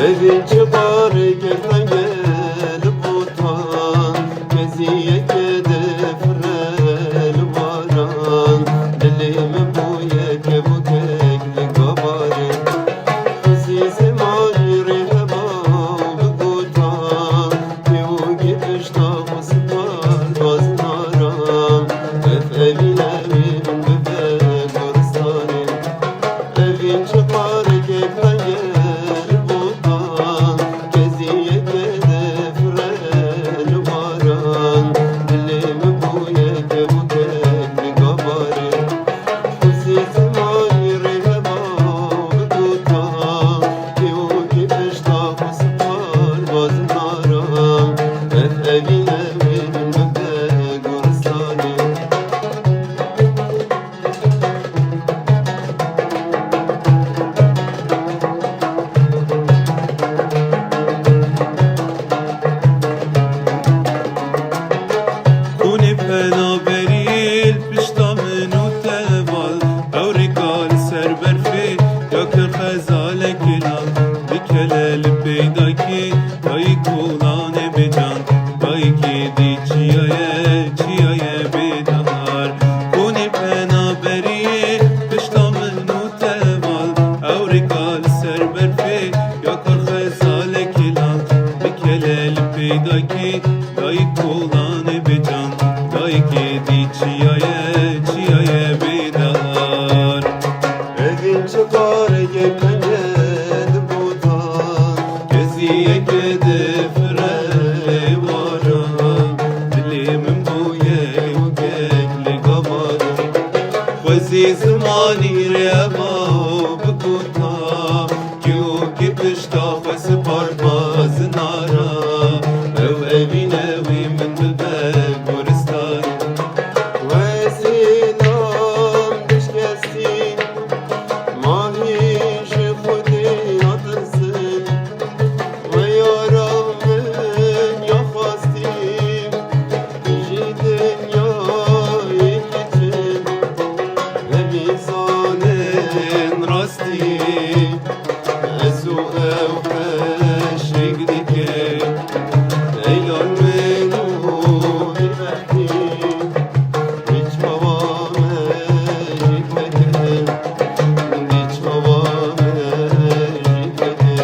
evin çıkar gerden gelip utan Geziye kedef rel varan Dilimi bu yeke bu kekli kabari Sizi mayri hebav gutan Kiu gibiş tağısı var baznaram evin evin bebek oristani Evin çıkar gerden gelip utan Geziye kedef rel varan Dilimi bu yeke bu kekli kabari Sizi mayri hebav gutan Kiu gibiş tağısı var baznaram evin evin bebek oristani Kuni pena beril pişta minu teval Evrikal ser berfi yakır khazale kilal Dikelel peydaki dayı kulane becan Dayı kedi çiyaye bedar Kuni pena beril pişta minu teval Evrikal ser berfi yakır khazale kilal Dikelel peydaki dayı kulane becan Dayı kedi çiyaye bedar Evin çıkar gerden gelip utan Geziye kedef rel varan Dilimin bu yekli kabari Vezi zamani reba bikuta Kiu gibiş tağısı parmaz nara evin min bebek oristani Vezilam dişkesti Mahişi khudi adırsın Ve yaramın yakhasti Jidin ya ikitin Ve mizanin rasti Esu ev peşik dike Eylar menu bilmekti Hiç babame hikmetin Hiç babame hikmetin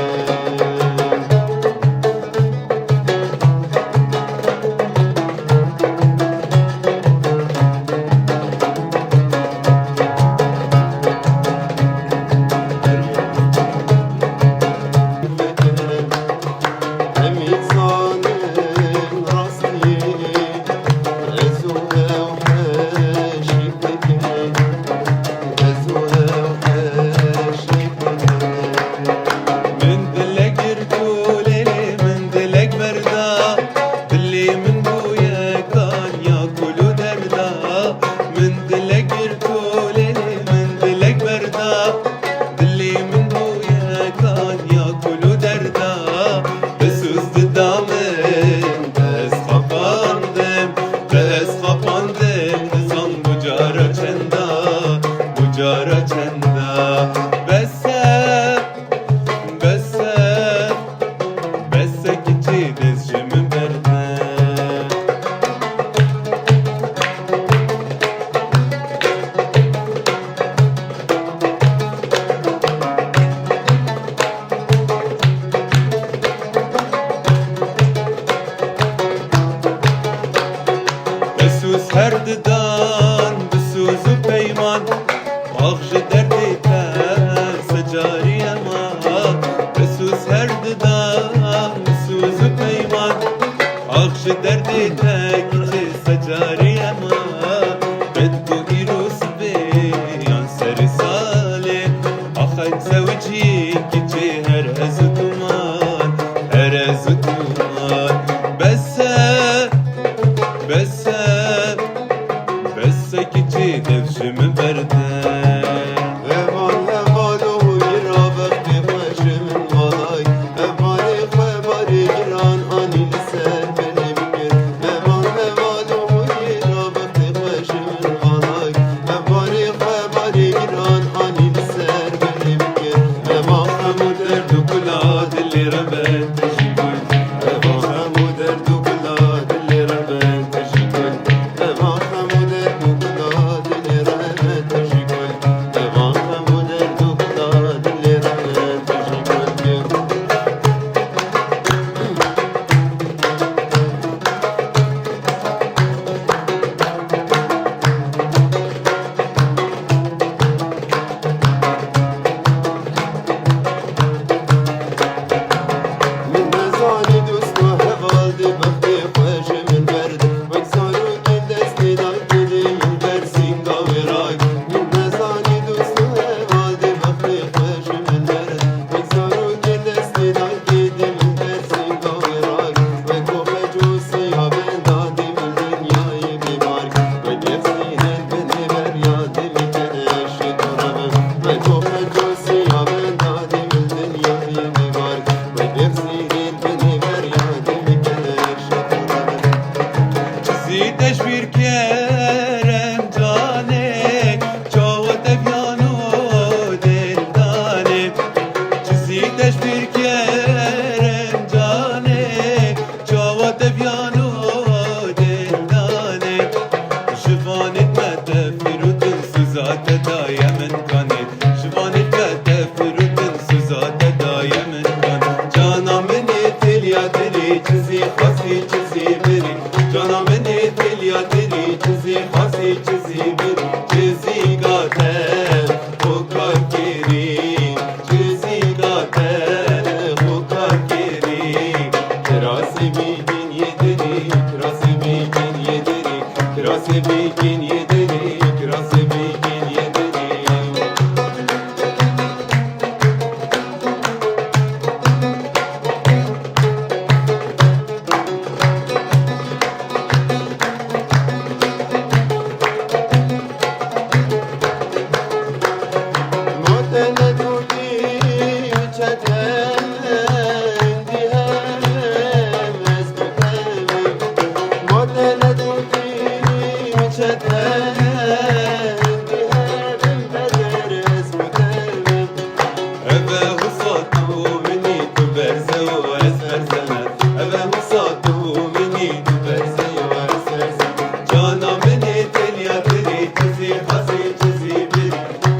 أبا وصاتو مني تبرزة وأزهر زمان أبا وصاتو مني تبرزة وأزهر زمان جانا مني تليا تري تزي خاسي جزي بري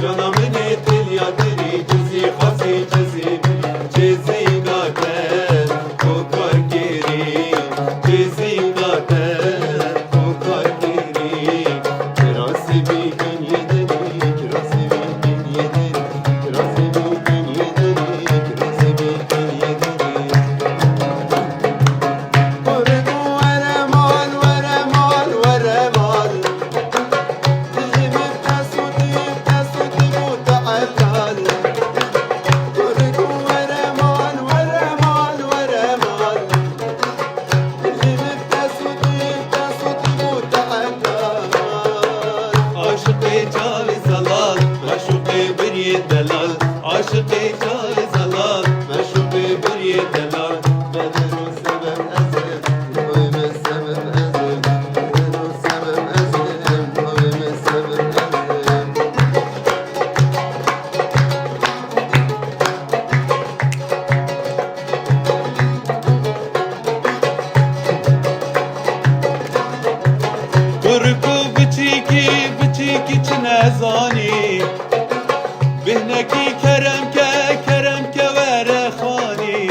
جانا مني تليا تري تزي خاسي جزي بري جزي قاتل وكار كيري جزي قاتل وكار كيري كراسي بيكن يدني كراسي بيكن يدني كراسي بيكن يدني كراسي بيكن يدني ورقو ورمان ورمان ورمان اللي مبتسوتي بتسوتي متعلل ورقو ورمان ورمان ورمان اللي مبتسوتي بتسوتي متعلل عاشقي جاي زلال معشوقي بري دلال عاشقي جاي زلال معشوقي بري دلال بدر السبب أزم وهم السبب أزم بدر السبب أزم وهم السبب أزم بركو بچيكي بچيكي چنزاني بهنكي كرم كرم كورخاني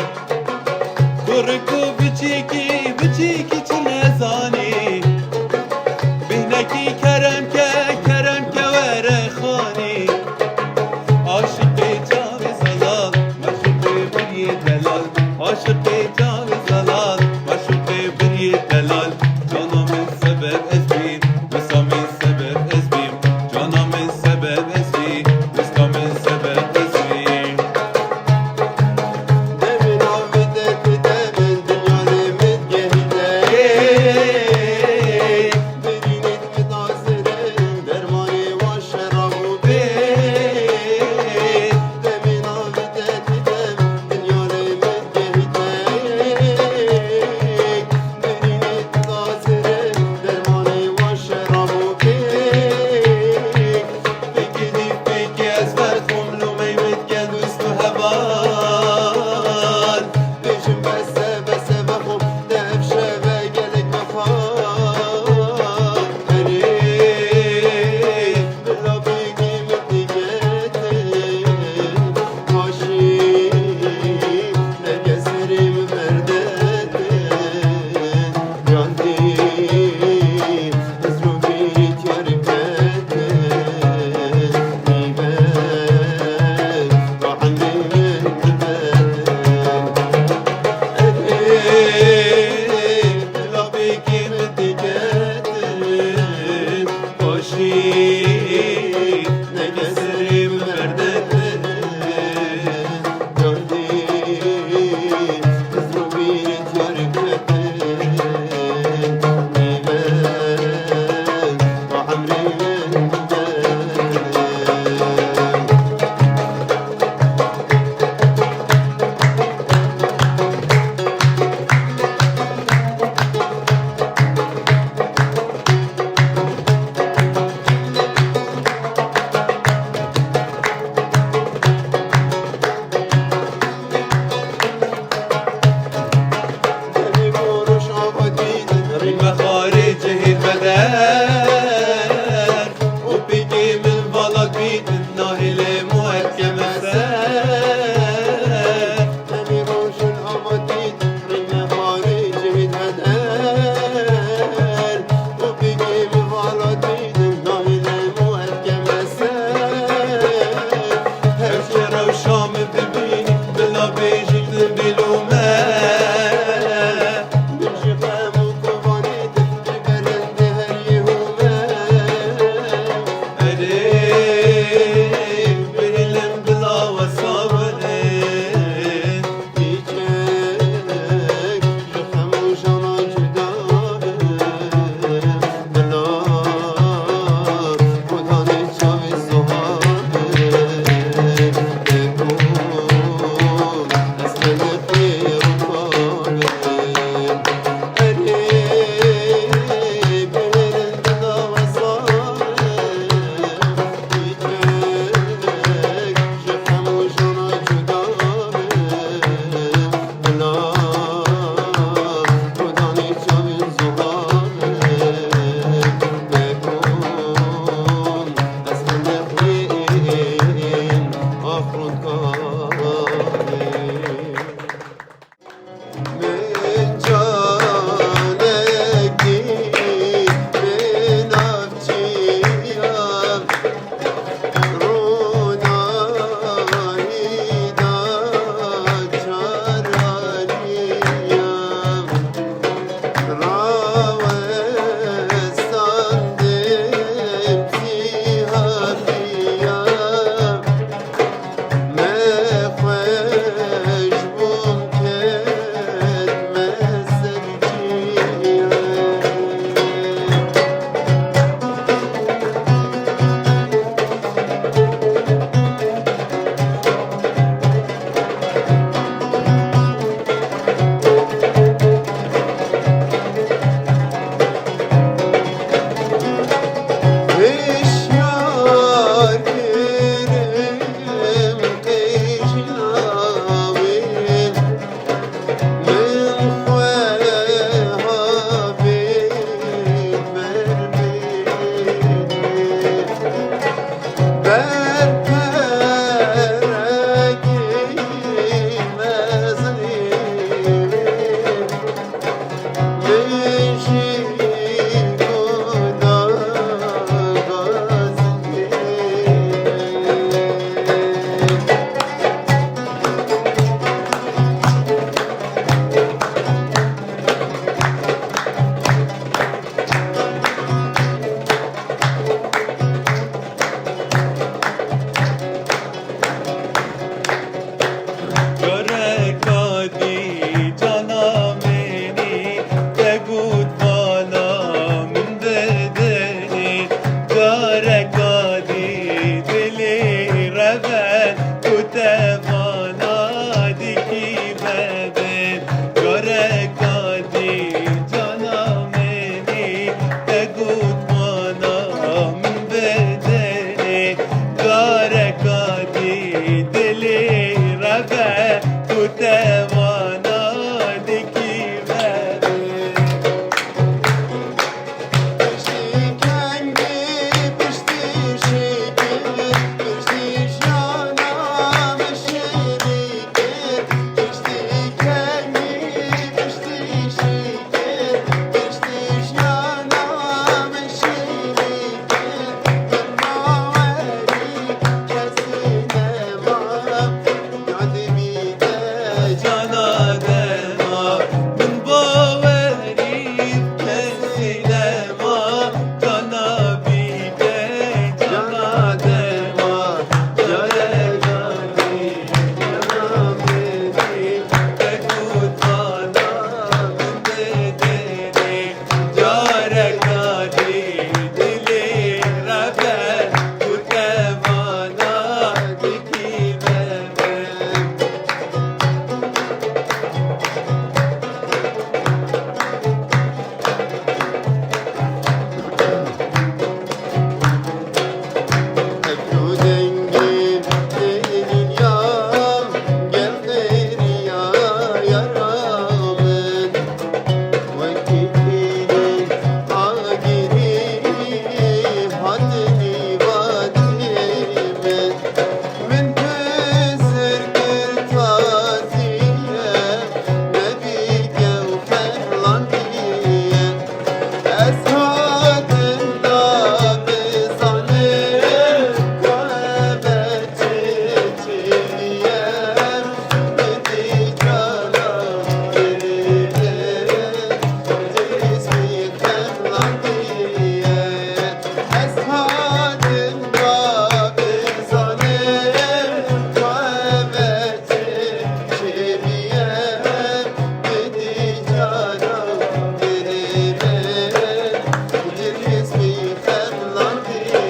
ربه تو توانا دکی بره پشتی کنگی پشتی شکر پشتی جانم شریکر پشتی کنگی پشتی شکر پشتی جانم شریکر باوری کسی نما یاد میده جانا دما من باوری کسی نما جانا بیده جانا دما جای جانی جانا بدی بگو تانا من بدی جارکانی دلی ربه تو توانا دکی ببه Ebru dengim senin yam Geldir ya yaramın Vakitinin agiri Hadini vadimin Min püsür kırtasiye Nebi gevherlan diye Eshadında bezalim Kahve çiçeğim Dedi canım veririm Cismi kemlan diye Eshadında bezalim Kahve çiçeğim Dedi canım veririm Cismi kemlan diye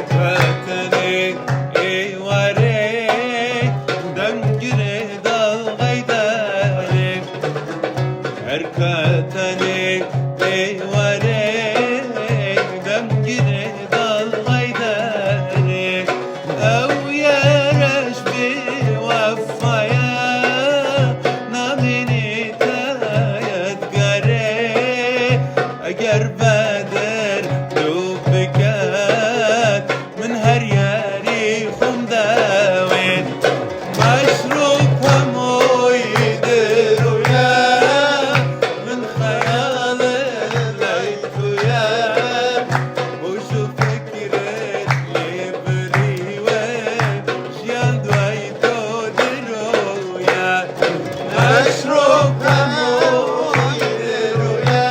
فتني اي وري دمجري دالغيداري اركتني اي وري دمجري دالغيداري او يا رشبي وفايا ناميني تايت قري اگر بدر دوبكات من هر ياري خمداوين مشروب هموي يديرو يا من خيال ليتو يا وشو فكرت يبري وين جيان دويتو ديرو يا مشروب هموي يديرو يا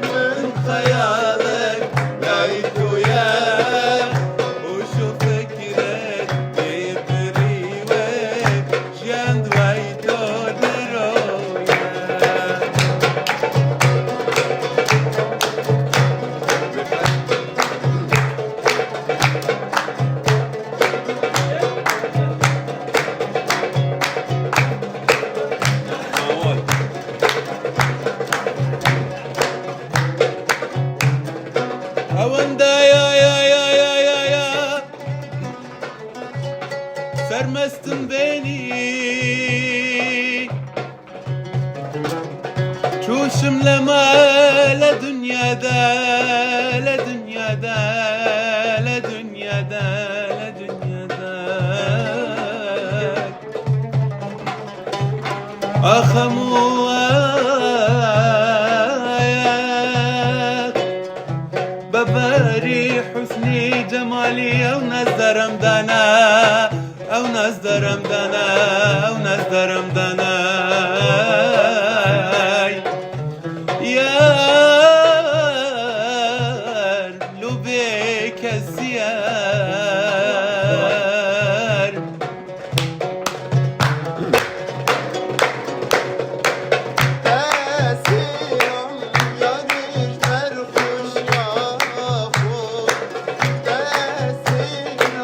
من خيالك لقيته يا وشو فكرك يبري وين جيان دويتو ديرو يا Havanda ya Sermestin beni Çuşum lema la dünyada La dünyada La dünyada La dünyada Ahamu بباري حسني جمالي أو نزدر مدانا أو نزدر مدانا أو نزدر مدانا يار لبيك الزيار Esiyorum yanır verhuş yahu Esiyorum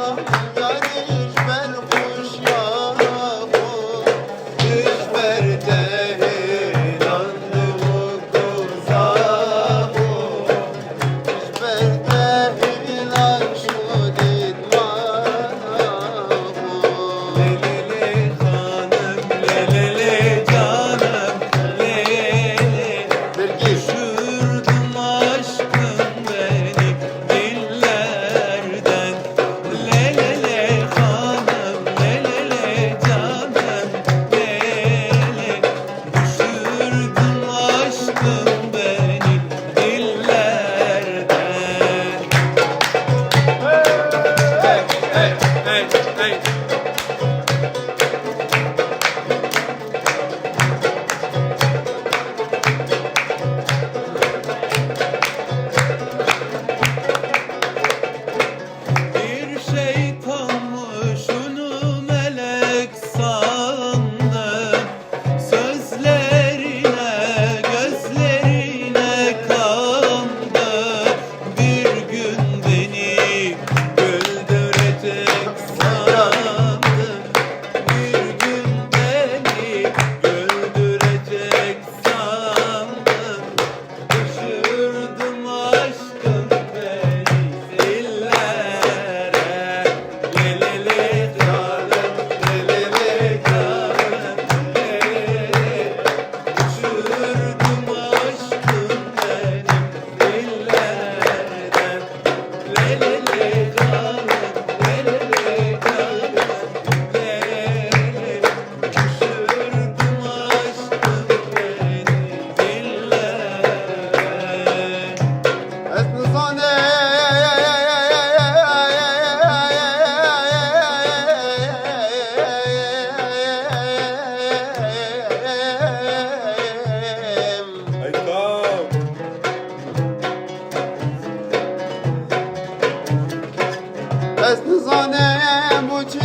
بس نزانم بو چی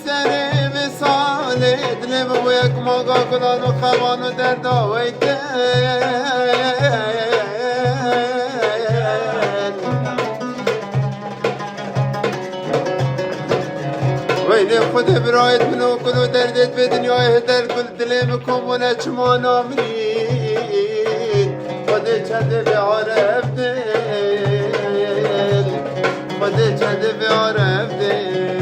سری وساله دلم بو یک ماغا کلان و خوان و درد آوی دل ویلی خود برایت منو کلو دردت به دنیای هدر کل دلم کم و نچمان آمرید خود چند به عرف دل خود چند به عرف دل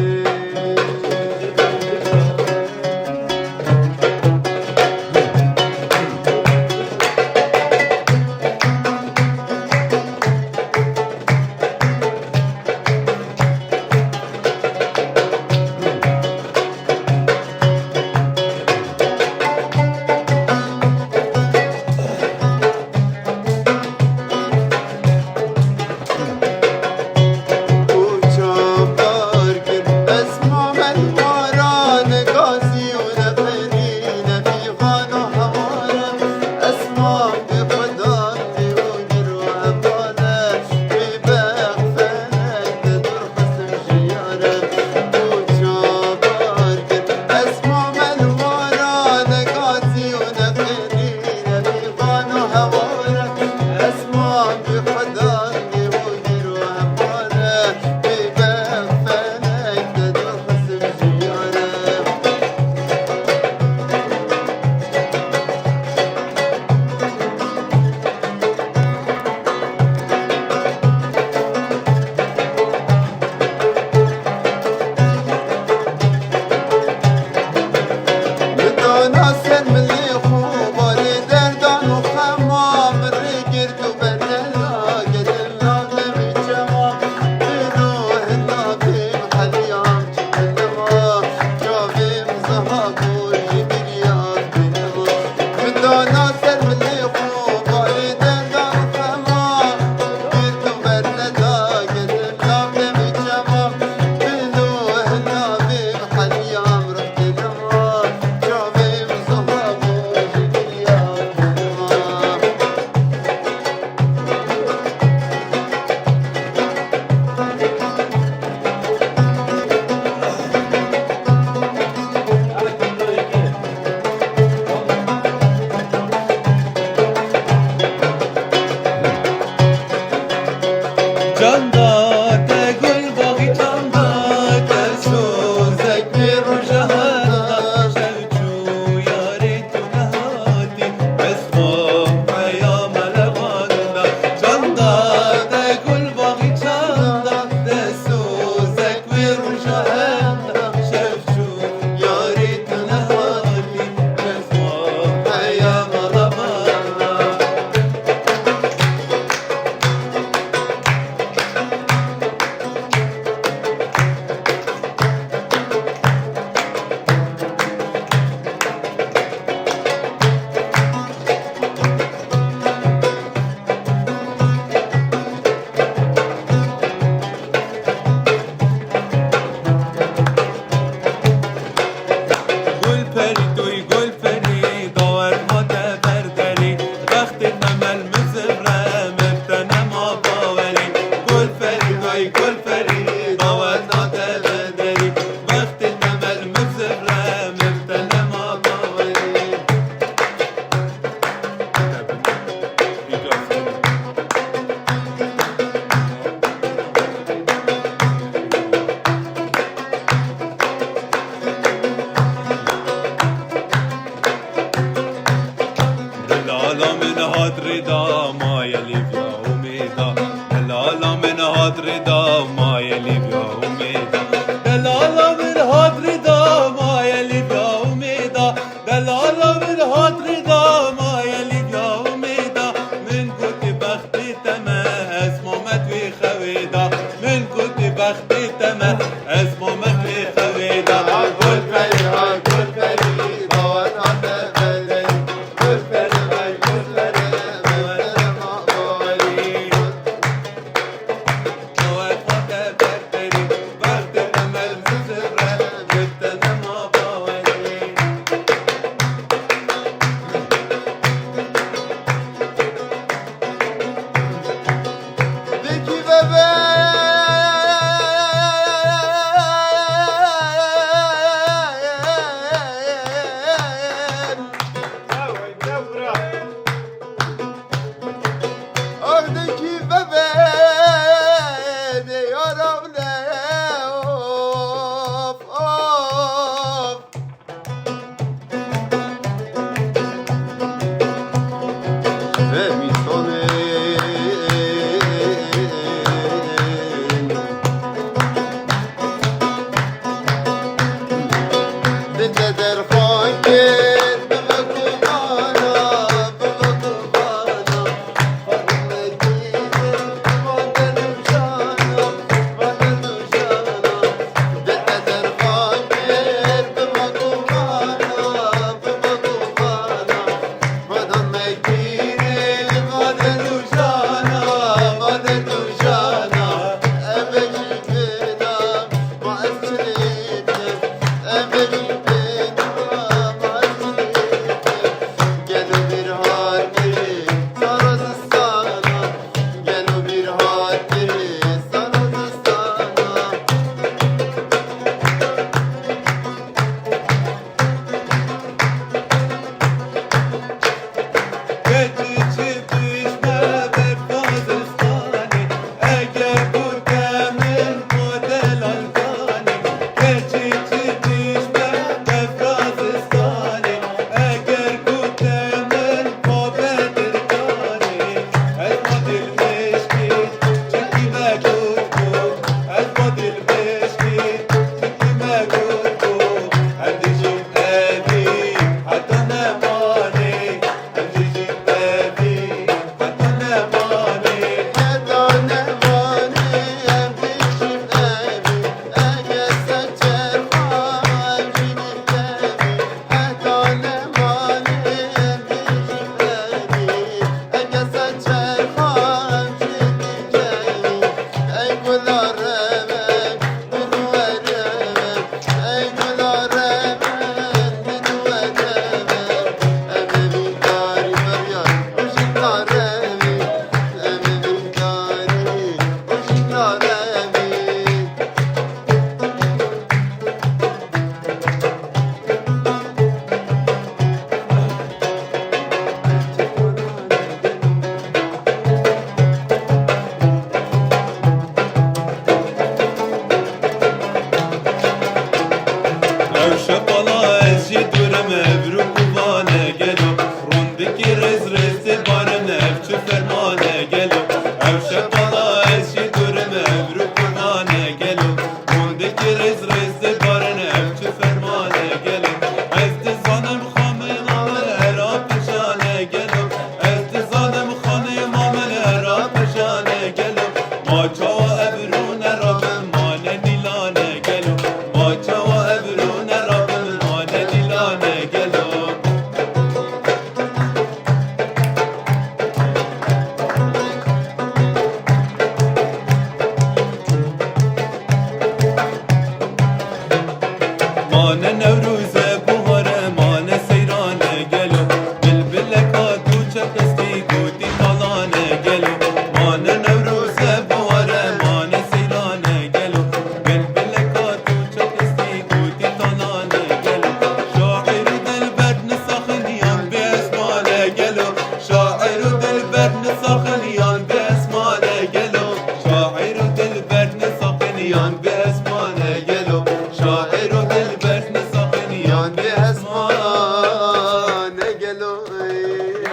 من كنت بختي تمام اسمه